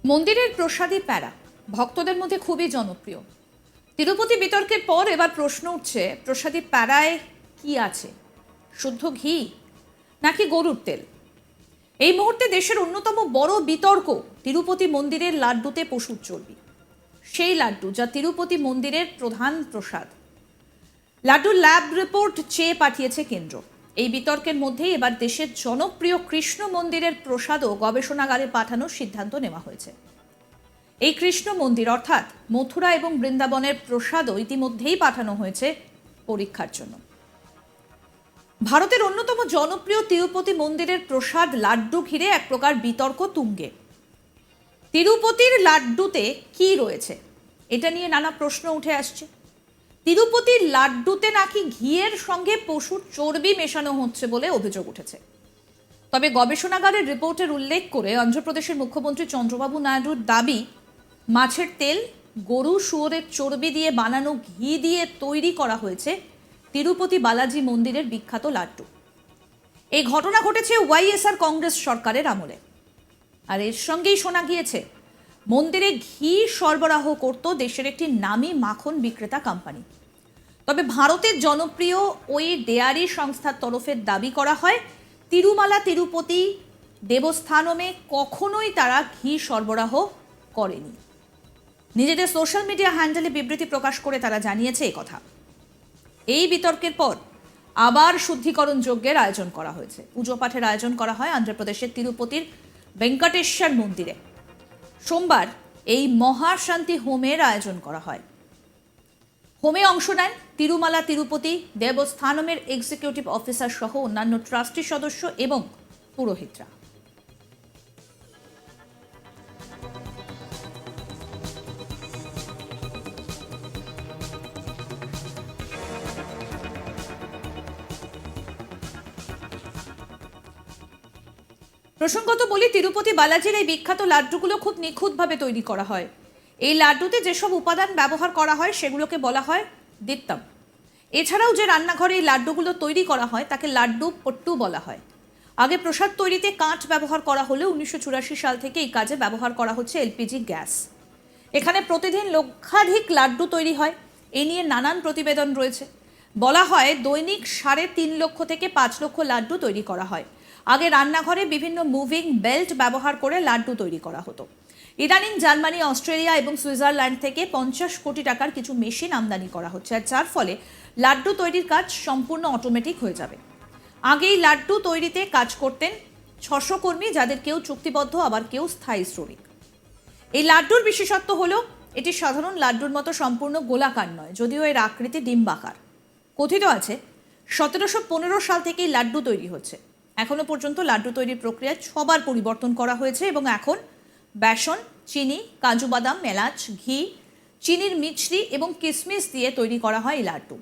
মন্দিরের প্রসাদী প্যারা ভক্তদের মধ্যে খুবই জনপ্রিয়। তিরুপতি বিতর্কের পর এবার প্রশ্ন উঠছে, প্রসাদী প্যারায় কি আছে? শুদ্ধ ঘি নাকি গরুর তেল? এই মুহূর্তে দেশের অন্যতম বড় বিতর্ক তিরুপতি মন্দিরের লাড্ডুতে পশুর চর্বি। সেই লাড্ডু যা তিরুপতি মন্দিরের প্রধান প্রসাদ, লাড্ডুর ল্যাব রিপোর্ট চেয়ে পাঠিয়েছে কেন্দ্র। এই বিতর্কের মধ্যেই এবার দেশের জনপ্রিয় কৃষ্ণ মন্দিরের প্রসাদও গবেষণাগারে পাঠানোর সিদ্ধান্ত নেওয়া হয়েছে। এই কৃষ্ণ মন্দির অর্থাৎ মথুরা এবং বৃন্দাবনের প্রসাদও ইতিমধ্যেই পাঠানো হয়েছে পরীক্ষার জন্য। ভারতের অন্যতম জনপ্রিয় তিরুপতি মন্দিরের প্রসাদ লাড্ডু ঘিরে এক প্রকার বিতর্ক তুঙ্গে। তিরুপতির লাড্ডুতে কি রয়েছে, এটা নিয়ে নানা প্রশ্ন উঠে আসছে। তিরুপতির লাড্ডুতে নাকি ঘিয়ের সঙ্গে পশুর চর্বি মেশানো হচ্ছে বলে অভিযোগ উঠেছে। তবে গবেষণাগারের রিপোর্টের উল্লেখ করে অন্ধ্রপ্রদেশের মুখ্যমন্ত্রী চন্দ্রবাবু নাইডুর দাবি, মাছের তেল, গরু শুয়োরের চর্বি দিয়ে বানানো ঘি দিয়ে তৈরি করা হয়েছে তিরুপতি বালাজি মন্দিরের বিখ্যাত লাড্ডু। এই ঘটনা ঘটেছে ওয়াইএসআর কংগ্রেস সরকারের আমলে। আর এর সঙ্গেই শোনা গিয়েছে মন্দিরে ঘি সরবরাহ করত দেশের একটি নামী মাখন বিক্রেতা কোম্পানি। তবে ভারতের জনপ্রিয় ওই ডেয়ারি সংস্থার তরফে দাবি করা হয়, তিরুমালা তিরুপতি দেবস্থানমে কখনোই তারা ঘি সরবরাহ করেনি। নিজেদের সোশ্যাল মিডিয়া হ্যান্ডেলে বিবৃতি প্রকাশ করে তারা জানিয়েছে এই কথা। এই বিতর্কের পর আবার শুদ্ধিকরণ যজ্ঞের আয়োজন করা হয়েছে। পুজো পাঠের আয়োজন করা হয় অন্ধ্রপ্রদেশের তিরুপতির ভেঙ্কটেশ্বর মন্দিরে। সোমবার এই মহাশান্তি হোমের আয়োজন করা হয়। হোমে অংশ নেন তিরুমালা তিরুপতি দেবস্থানমের এক্সিকিউটিভ অফিসার সহ অন্যান্য ট্রাস্টি সদস্য এবং পুরোহিতরা। প্রসঙ্গত বলি, তিরুপতি বালাজির এই বিখ্যাত লাড্ডুগুলো খুব নিখুঁতভাবে তৈরি করা হয়। এই লাড্ডুতে যেসব উপাদান ব্যবহার করা হয় সেগুলোকে বলা হয় দিত্তম। এছাড়াও যে রান্নাঘরে এই লাড্ডুগুলো তৈরি করা হয় তাকে লাড্ডু পট্টু বলা হয়। আগে প্রসাদ তৈরিতে কাঠ ব্যবহার করা হলেও 1984 সাল থেকে এই কাজে ব্যবহার করা হচ্ছে এলপিজি গ্যাস। এখানে প্রতিদিন লক্ষাধিক লাড্ডু তৈরি হয়। এ নিয়ে নানান প্রতিবেদন রয়েছে। বলা হয় দৈনিক 3.5 লক্ষ থেকে 5 লক্ষ লাড্ডু তৈরি করা হয়। আগে রান্নাঘরে বিভিন্ন মুভিং বেল্ট ব্যবহার করে লাড্ডু তৈরি করা হতো। ইদানিং জার্মানি, অস্ট্রেলিয়া এবং সুইজারল্যান্ড থেকে 50 কোটি টাকার কিছু মেশিন আমদানি করা হচ্ছে, আর যার ফলে লাড্ডু তৈরির কাজ সম্পূর্ণ অটোমেটিক হয়ে যাবে। আগেই লাড্ডু তৈরিতে কাজ করতেন 600 কর্মী, যাদের কেউ চুক্তিবদ্ধ আবার কেউ স্থায়ী শ্রমিক। এই লাড্ডুর বিশেষত্ব হলো এটি সাধারণ লাড্ডুর মতো সম্পূর্ণ গোলাকার নয়, যদিও এর আকৃতি ডিম্বাকার। কথিত আছে 1715 সাল থেকেই লাড্ডু তৈরি হচ্ছে। এখনো পর্যন্ত লাড্ডু তৈরির প্রক্রিয়ায় 6 বার পরিবর্তন করা হয়েছে এবং এখন বেসন, চিনি, কাজু বাদাম, এলাচ, ঘি, চিনির মিছরি এবং কিশমিশ দিয়ে তৈরি করা হয় এই লাড্ডু।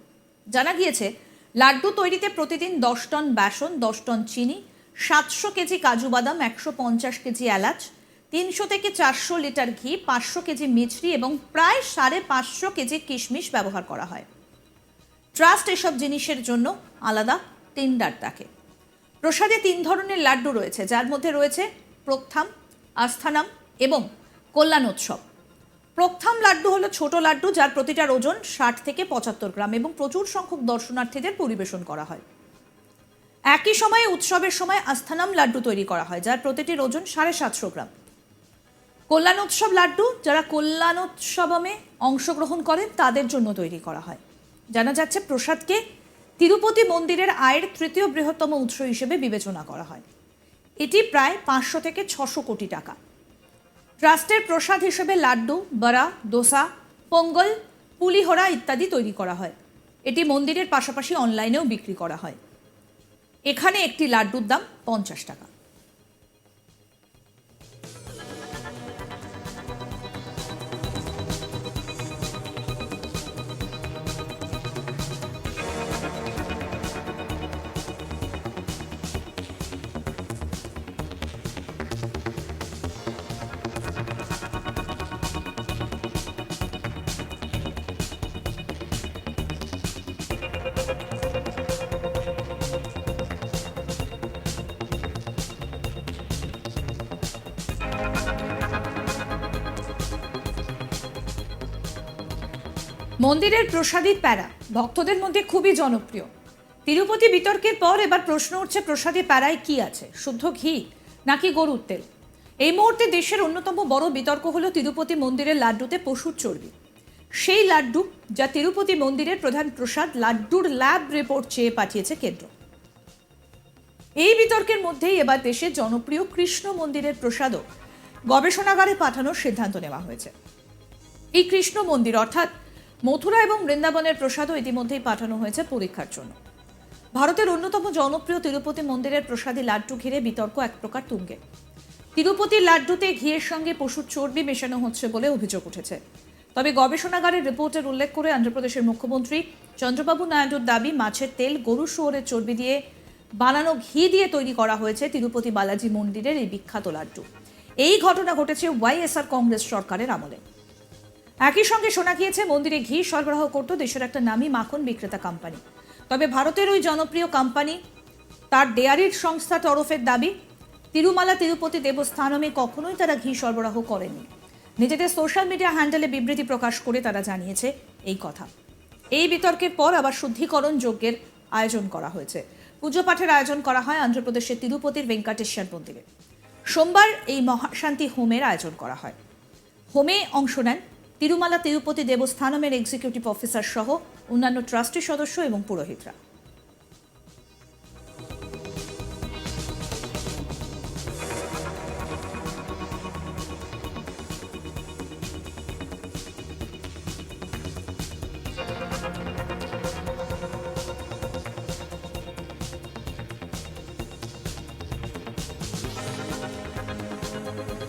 জানা গিয়েছে লাড্ডু তৈরিতে প্রতিদিন 10 টন বেসন, 10 টন চিনি, 700 কেজি কাজু বাদাম, 150 কেজি এলাচ, 300 থেকে 400 লিটার ঘি, 500 কেজি মিছরি এবং প্রায় 550 কেজি কিশমিশ ব্যবহার করা হয়। ট্রাস্ট এসব জিনিসের জন্য আলাদা টেন্ডার থাকে। প্রসাদে 3 ধরনের লাড্ডু রয়েছে, যার মধ্যে রয়েছে প্রোক্থাম, আস্থানাম এবং কল্যাণোৎসব। প্রোক্থাম লাড্ডু হলো ছোট লাড্ডু, যার প্রতিটার ওজন 60 থেকে 75 গ্রাম এবং প্রচুর সংখ্যক দর্শনার্থীদের পরিবেশন করা হয়। একই সময়ে উৎসবের সময় আস্থানাম লাড্ডু তৈরি করা হয়, যার প্রতিটির ওজন 750 গ্রাম। কল্যাণোৎসব লাড্ডু যারা কল্যাণোৎসবমে অংশগ্রহণ করেন তাদের জন্য তৈরি করা হয়। জানা যাচ্ছে প্রসাদকে তিরুপতি মন্দিরের আয়ের 3য় বৃহত্তম উৎস হিসেবে বিবেচনা করা হয়। এটি প্রায় 500 থেকে 600 কোটি টাকা। ট্রাস্টের প্রসাদ হিসেবে লাড্ডু, বড়া, দোসা, পোঙ্গল, পুলিহোরা ইত্যাদি তৈরি করা হয়। এটি মন্দিরের পাশাপাশি অনলাইনেও বিক্রি করা হয়। এখানে একটি লাড্ডুর দাম 50 টাকা। মন্দিরের প্রসাদী প্যারা ভক্তদের মধ্যে খুবই জনপ্রিয়। তিরুপতি বিতর্কের পর এবার প্রশ্ন উঠছে, প্রসাদী প্যারায় কি আছে, শুদ্ধ ঘি নাকি গরুর তেল? এই মুহূর্তে দেশের অন্যতম বড় বিতর্ক হলো তিরুপতি মন্দিরের লাড্ডুতে পশুর চর্বি। সেই লাড্ডু যা তিরুপতি মন্দিরের প্রধান প্রসাদ, লাড্ডুর ল্যাব রিপোর্ট চেয়ে পাঠিয়েছে কেন্দ্র। এই বিতর্কের মধ্যেই এবার দেশের জনপ্রিয় কৃষ্ণ মন্দিরের প্রসাদও গবেষণাগারে পাঠানোর সিদ্ধান্ত নেওয়া হয়েছে। এই কৃষ্ণ মন্দির অর্থাৎ মথুরা এবং বৃন্দাবনের প্রসাদও ইতিমধ্যেই পাঠানো হয়েছে পরীক্ষার জন্য। ভারতের অন্যতম জনপ্রিয় তিরুপতি মন্দিরের প্রসাদী লাড্ডু ঘিরে বিতর্ক এক প্রকার তুঙ্গে। তিরুপতির লাড্ডুতে ঘিয়ের সঙ্গে পশুর চর্বি মেশানো হচ্ছে বলে অভিযোগ উঠেছে। তবে গবেষণাগারের রিপোর্টের উল্লেখ করে অন্ধ্রপ্রদেশের মুখ্যমন্ত্রী চন্দ্রবাবু নাইডুর দাবি, মাছের তেল, গরু শুয়োরের চর্বি দিয়ে বানানো ঘি দিয়ে তৈরি করা হয়েছে তিরুপতি বালাজি মন্দিরের এই বিখ্যাত লাড্ডু। এই ঘটনা ঘটেছে ওয়াইএসআর কংগ্রেস সরকারের আমলে। একই সঙ্গে শোনা গিয়েছে মন্দিরে ঘি সরবরাহ করত দেশের একটা নামী মাখন বিক্রেতা কোম্পানি। তবে ভারতের ওই জনপ্রিয় কোম্পানি তার ডেয়ারির সংস্থা তরফের দাবি, তিরুমালা তিরুপতি দেবস্থানমে কখনোই তারা ঘি সরবরাহ করেনি। নিজেদের সোশ্যাল মিডিয়া হ্যান্ডেলে বিবৃতি প্রকাশ করে তারা জানিয়েছে এই কথা। এই বিতর্কের পর আবার শুদ্ধিকরণ যজ্ঞের আয়োজন করা হয়েছে। পুজো পাঠের আয়োজন করা হয় অন্ধ্রপ্রদেশের তিরুপতির ভেঙ্কটেশ্বর মন্দিরে। সোমবার এই মহাশান্তি হোমের আয়োজন করা হয়। হোমে অংশ নেন তিরুমালা তিরুপতি দেবস্থানমের এক্সিকিউটিভ অফিসার সহ অন্যান্য ট্রাস্টি সদস্য এবং পুরোহিতরা।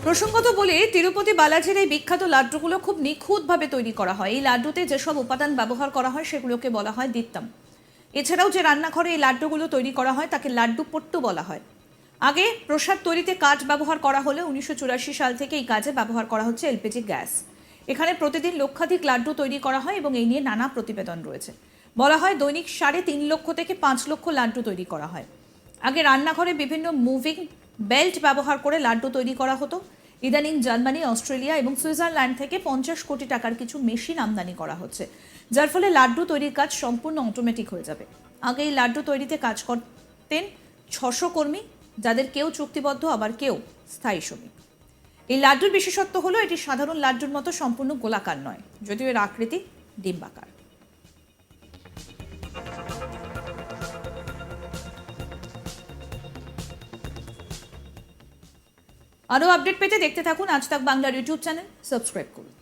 প্রসঙ্গত বলে, তিরুপতি বালাজির এই বিখ্যাত লাড্ডুগুলো খুব নিখুঁতভাবে তৈরি করা হয়। এই লাড্ডুতে যেসব উপাদান ব্যবহার করা হয় সেগুলোকে বলা হয় দিত্তাম। এছাড়াও যে রান্নাঘরে এই লাড্ডুগুলো তৈরি করা হয় তাকে লাড্ডু পট্টু বলা হয়। আগে প্রসাদ তৈরিতে কাঠ ব্যবহার করা হলে 1984 সাল থেকে এই কাজে ব্যবহার করা হচ্ছে এলপিজি গ্যাস। এখানে প্রতিদিন লক্ষাধিক লাড্ডু তৈরি করা হয় এবং এই নিয়ে নানা প্রতিবেদন রয়েছে। বলা হয় দৈনিক 3.5 লক্ষ থেকে 5 লক্ষ লাড্ডু তৈরি করা হয়। আগে রান্নাঘরে বিভিন্ন মুভিং বেল্ট ব্যবহার করে লাড্ডু তৈরি করা হতো। ইদানিং জার্মানি, অস্ট্রেলিয়া এবং সুইজারল্যান্ড থেকে 50 কোটি টাকার কিছু মেশিন আমদানি করা হচ্ছে, যার ফলে লাড্ডু তৈরির কাজ সম্পূর্ণ অটোমেটিক হয়ে যাবে। আগে এই লাড্ডু তৈরিতে কাজ করতেন 600 কর্মী, যাদের কেউ চুক্তিবদ্ধ আবার কেউ স্থায়ী শ্রমিক। এই লাড্ডুর বিশেষত্ব হলো এটি সাধারণ লাড্ডুর মতো সম্পূর্ণ গোলাকার নয়, যদিও এর আকৃতি ডিম্বাকার। আরও আপডেট পেতে দেখতে থাকুন আজ তাক বাংলার ইউটিউব চ্যানেল, সাবস্ক্রাইব করুন।